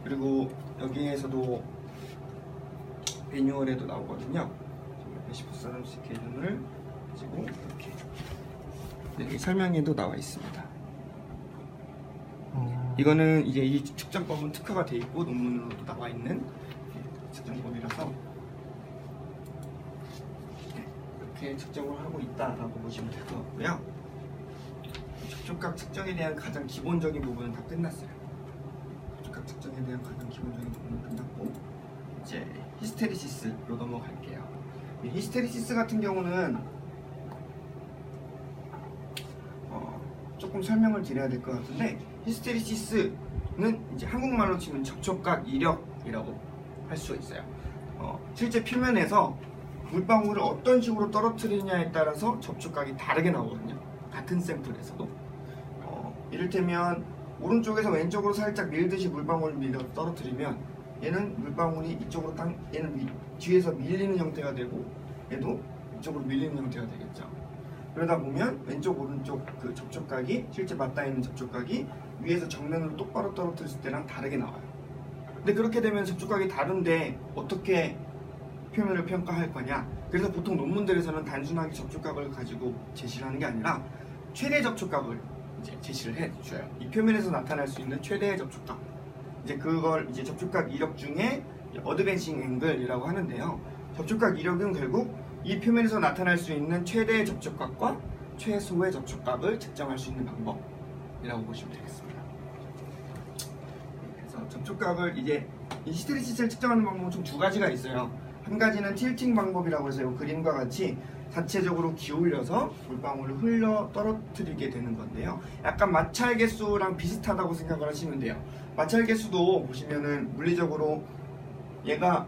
그리고 여기에서도 매뉴얼에도 나오거든요. 레시퍼런스 기준을 가지고 이렇게 여기 설명에도 나와 있습니다. 이거는 이제 이 측정법은 특화가 돼 있고 논문으로도 나와 있는 측정법이라서 이렇게 측정을 하고 있다라고 보시면 될 것 같고요. 접촉각 측정에 대한 가장 기본적인 부분은 다 끝났어요. 접촉각 측정에 대한 가장 기본적인 부분은 끝났고 이제 히스테리시스로 넘어갈게요. 이 히스테리시스 같은 경우는 조금 설명을 드려야 될 것 같은데, 히스테리시스는 이제 한국말로 치면 접촉각 이력이라고 할 수 있어요. 실제 표면에서 물방울을 어떤 식으로 떨어뜨리냐에 따라서 접촉각이 다르게 나오거든요. 같은 샘플에서도. 이를테면 오른쪽에서 왼쪽으로 살짝 밀듯이 물방울을 밀어 떨어뜨리면 얘는 물방울이 이쪽으로 얘는 뒤에서 밀리는 형태가 되고 얘도 이쪽으로 밀리는 형태가 되겠죠. 그러다 보면 왼쪽 오른쪽 그 접촉각이 실제 맞닿아 있는 접촉각이 위에서 정면으로 똑바로 떨어뜨렸을 때랑 다르게 나와요. 근데 그렇게 되면 접촉각이 다른데 어떻게 표면을 평가할 거냐? 그래서 보통 논문들에서는 단순하게 접촉각을 가지고 제시를 하는 게 아니라 최대 접촉각을 이제 제시를 해줘요. 이 표면에서 나타날 수 있는 최대의 접촉각. 이제 그걸 이제 접촉각 이력 중에 어드밴싱 앵글이라고 하는데요. 접촉각 이력은 결국 이 표면에서 나타날 수 있는 최대의 접촉각과 최소의 접촉각을 측정할 수 있는 방법이라고 보시면 되겠습니다. 그래서 접촉각을 이제 이 히스테리시스를 측정하는 방법은 총 두 가지가 있어요. 한 가지는 틸팅 방법이라고 해서 이 그림과 같이 자체적으로 기울여서 물방울을 흘려 떨어뜨리게 되는 건데요. 약간 마찰 개수랑 비슷하다고 생각을 하시면 돼요. 마찰 개수도 보시면은 물리적으로 얘가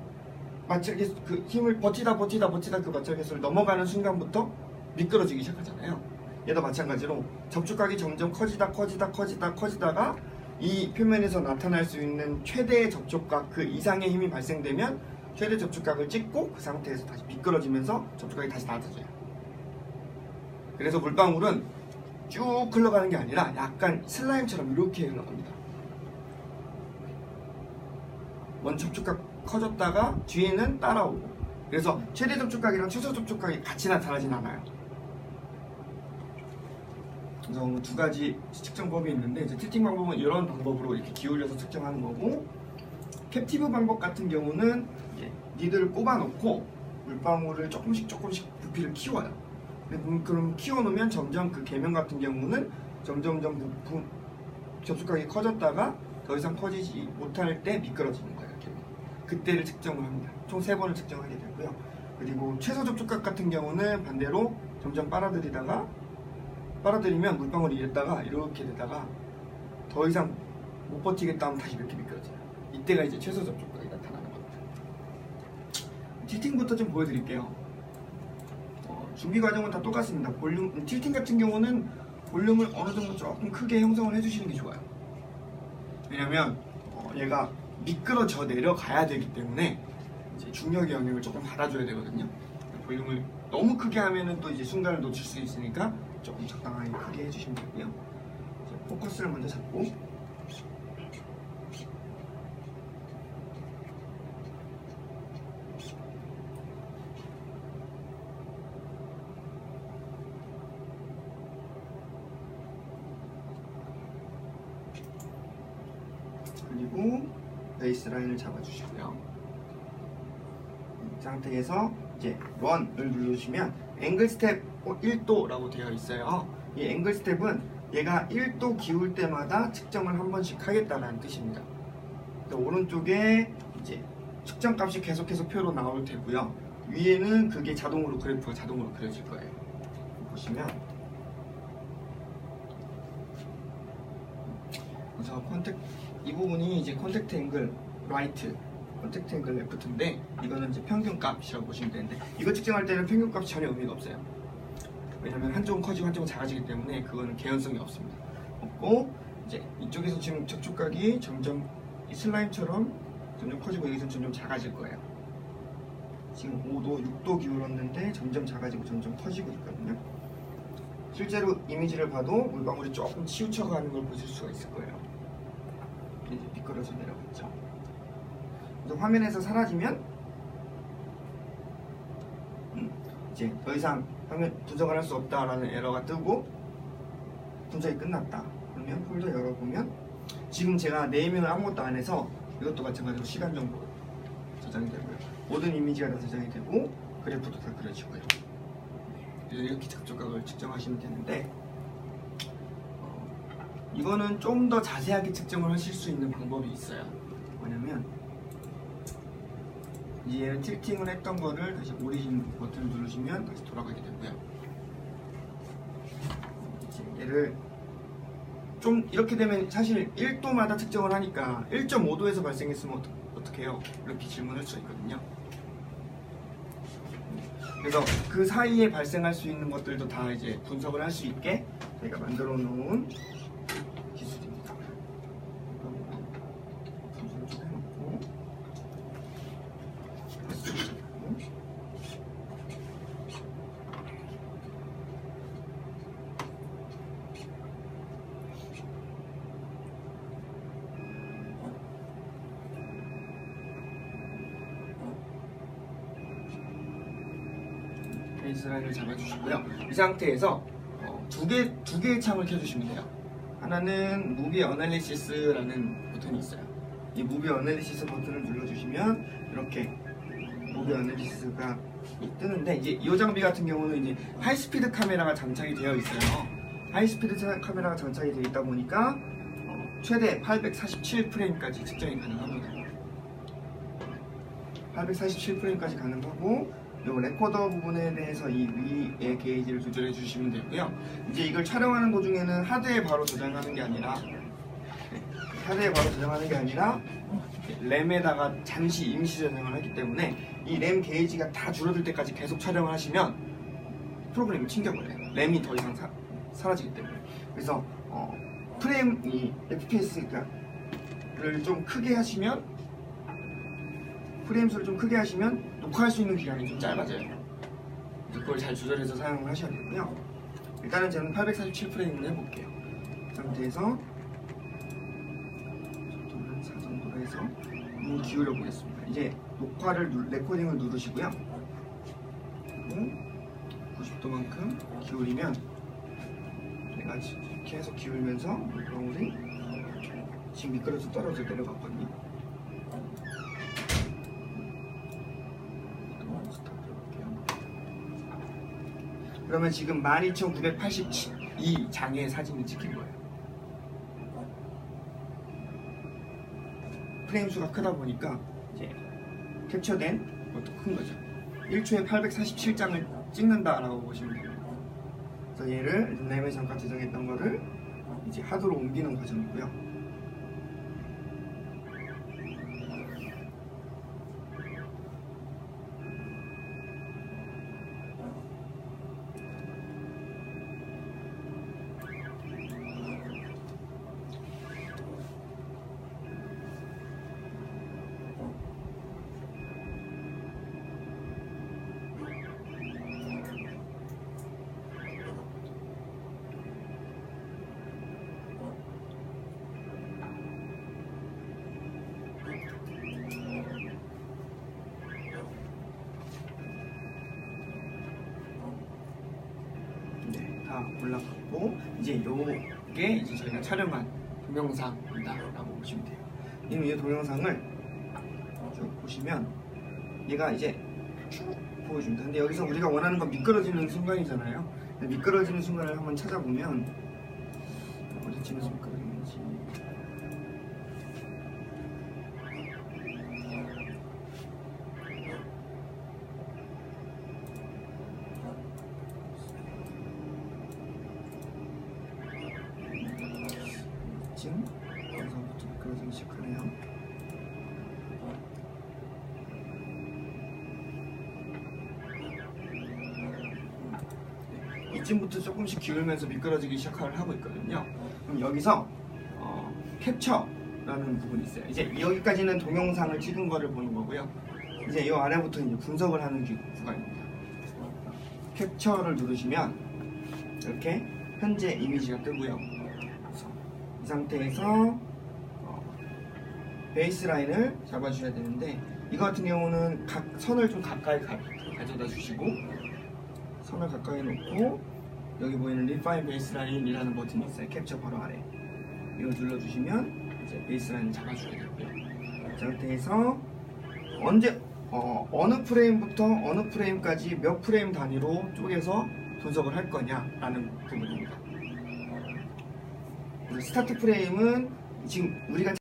마찰 개수 그 힘을 버티다 그 마찰 개수를 넘어가는 순간부터 미끄러지기 시작하잖아요. 얘도 마찬가지로 접촉각이 점점 커지다가 이 표면에서 나타날 수 있는 최대의 접촉각 그 이상의 힘이 발생되면 최대 접촉각을 찍고 그 상태에서 다시 미끄러지면서 접촉각이 다시 낮아져요. 그래서 물방울은 쭉 흘러가는 게 아니라 약간 슬라임처럼 이렇게 흘러갑니다. 먼저 접촉각 커졌다가 뒤에는 따라오고, 그래서 최대 접촉각이랑 최소 접촉각이 같이 나타나진 않아요. 그래서 두 가지 측정법이 있는데, 이제 틸팅 방법은 이런 방법으로 이렇게 기울여서 측정하는 거고, 캡티브 방법 같은 경우는 니들을 꼽아놓고 물방울을 조금씩 부피를 키워요. 그럼 키워놓으면 점점 그 계면 같은 경우는 점점 접촉각이 커졌다가 더 이상 커지지 못할 때 미끄러지는 거예요. 그때를 측정을 합니다. 총 3번을 측정하게 되고요. 그리고 최소 접촉각 같은 경우는 반대로 점점 빨아들이면 물방울이 이랬다가 이렇게 되다가 더 이상 못 버티겠다 하면 다시 이렇게 미끄러져요. 이때가 이제 최소 접촉각이 나타나는 겁니다. 틸팅부터 좀 보여드릴게요. 준비 과정은 다 똑같습니다. 틸팅 같은 경우는 볼륨을 어느 정도 조금 크게 형성을 해주시는 게 좋아요. 왜냐면 얘가 미끄러져 내려가야 되기 때문에 이제 중력의 영향을 조금 받아줘야 되거든요. 볼륨을 너무 크게 하면은 또 이제 순간을 놓칠 수 있으니까 조금 적당하게 크게 해주시면 되고요. 이제 포커스를 먼저 잡고 그리고 베이스 라인을 잡아주시고요. 이 상태에서 이제 런을 누르시면 앵글 스텝 1도라고 되어 있어요. 이 앵글 스텝은 얘가 1도 기울 때마다 측정을 한 번씩 하겠다는 뜻입니다. 오른쪽에 이제 측정값이 계속해서 표로 나올 테고요. 위에는 그게 그래프가 자동으로 그려질 거예요. 보시면 그래서 이 부분이 이제 컨택트 앵글 라이트, 컨택트 앵글 레프트인데 이거는 이제 평균값이라고 보시면 되는데, 이거 측정할 때는 평균값이 전혀 의미가 없어요. 왜냐면 한쪽은 커지고 한쪽은 작아지기 때문에 그거는 개연성이 없습니다. 없고 이제 이쪽에서 지금 접촉각이 점점 이 슬라임처럼 점점 커지고 여기서 점점 작아질 거예요. 지금 5도, 6도 기울었는데 점점 작아지고 점점 커지고 있거든요. 실제로 이미지를 봐도 물방울이 조금 치우쳐가는 걸 보실 수가 있을 거예요. 이제 미끄러져 내려갔죠. 그래서 화면에서 사라지면 이제 더 이상 화면 분석을 할 수 없다라는 에러가 뜨고 분석이 끝났다. 그러면 폴더 열어보면 지금 제가 네이밍을 아무것도 안 해서 이것도 마찬가지로 시간 정보 저장이 되고요. 모든 이미지가 다 저장이 되고 그래프도 다 그려지고요. 이렇게 접촉각을 측정하시면 되는데 이거는 좀 더 자세하게 측정을 하실 수 있는 방법이 있어요. 뭐냐면 얘를 틸팅을 했던 거를 다시 오리진 버튼을 누르시면 다시 돌아가게 되고요. 얘를 좀 이렇게 되면 사실 1도마다 측정을 하니까 1.5도에서 발생했으면 어떻게 해요? 이렇게 질문할 수가 있거든요. 그래서 그 사이에 발생할 수 있는 것들도 다 이제 분석을 할 수 있게 저희가 만들어 놓은 기술입니다. 분석을 좀 해놓고 베이스라인을 잡아주시고요. 이 상태에서 두 개의 창을 켜주시면 돼요. 하나는 무비 어널리시스라는 버튼이 있어요. 이 무비 어널리시스 버튼을 눌러주시면 이렇게 무비 어널리시스가 뜨는데 이제 이 장비 같은 경우는 이제 하이스피드 카메라가 장착이 되어 있어요. 하이스피드 카메라가 장착이 되어 있다 보니까 최대 847프레임까지 측정이 가능합니다. 847프레임까지 가능하고 이 레코더 부분에 대해서 이 위의 게이지를 조절해 주시면 되고요. 이제 이걸 촬영하는 도중에는 하드에 바로 저장하는 게 아니라 램에다가 잠시 임시 저장을 하기 때문에 이 램 게이지가 다 줄어들 때까지 계속 촬영을 하시면 프로그램이 튕겨버려요. 램이 더 이상 사라지기 때문에. 그래서 프레임 이 FPS를 좀 크게 하시면 프레임 수를 좀 크게 하시면 녹화할 수 있는 기간이 좀 짧아져요. 그걸 잘 조절해서 사용을 하셔야 되고요. 일단은 저는 847프레임을 해볼게요. 이 상태에서 한 4 정도로 해서 한번 기울여 보겠습니다. 이제 레코딩을 누르시고요. 90도만큼 기울이면 내가 계속 기울면서 물방울이 지금 미끄러져 떨어져 내려갔거든요. 그러면 지금 12,982장의 사진이 찍힌 거예요. 프레임 수가 크다 보니까 이제 캡처된 것도 큰 거죠. 1초에 847장을 찍는다라고 보시면 돼요. 그래서 얘를 램에 잠깐 저장했던 거를 이제 하드로 옮기는 과정이고요. 올라갔고 이제 요게 이제 저희가 촬영한 동영상이다라고 보시면 돼요. 이 동영상을 쭉 보시면 얘가 이제 쭉 보여줍니다. 근데 여기서 우리가 원하는 건 미끄러지는 순간이잖아요. 미끄러지는 순간을 한번 찾아보면 어디쯤에서 미끄러지는지 여기서부터 미끄러지기 시작하네요. 이쯤부터 조금씩 기울면서 미끄러지기 시작을 하고 있거든요. 그럼 여기서 캡처라는 부분이 있어요. 이제 여기까지는 동영상을 찍은 거를 보는 거고요. 이제 이 아래부터 이제 분석을 하는 구간입니다. 캡처를 누르시면 이렇게 현재 이미지가 뜨고요. 이 상태에서 베이스 라인을 잡아주셔야 되는데, 이거 같은 경우는 각 선을 좀 가까이 가져다 주시고, 선을 가까이 놓고 여기 보이는 리파인 베이스 라인이라는 버튼이 있어요. 캡처 바로 아래 이거 눌러주시면 이제 베이스 라인을 잡아주게 되고요. 그 상태에서 어느 프레임부터 어느 프레임까지 몇 프레임 단위로 쪼개서 분석을 할 거냐라는 부분입니다. 스타트 프레임은 지금 우리가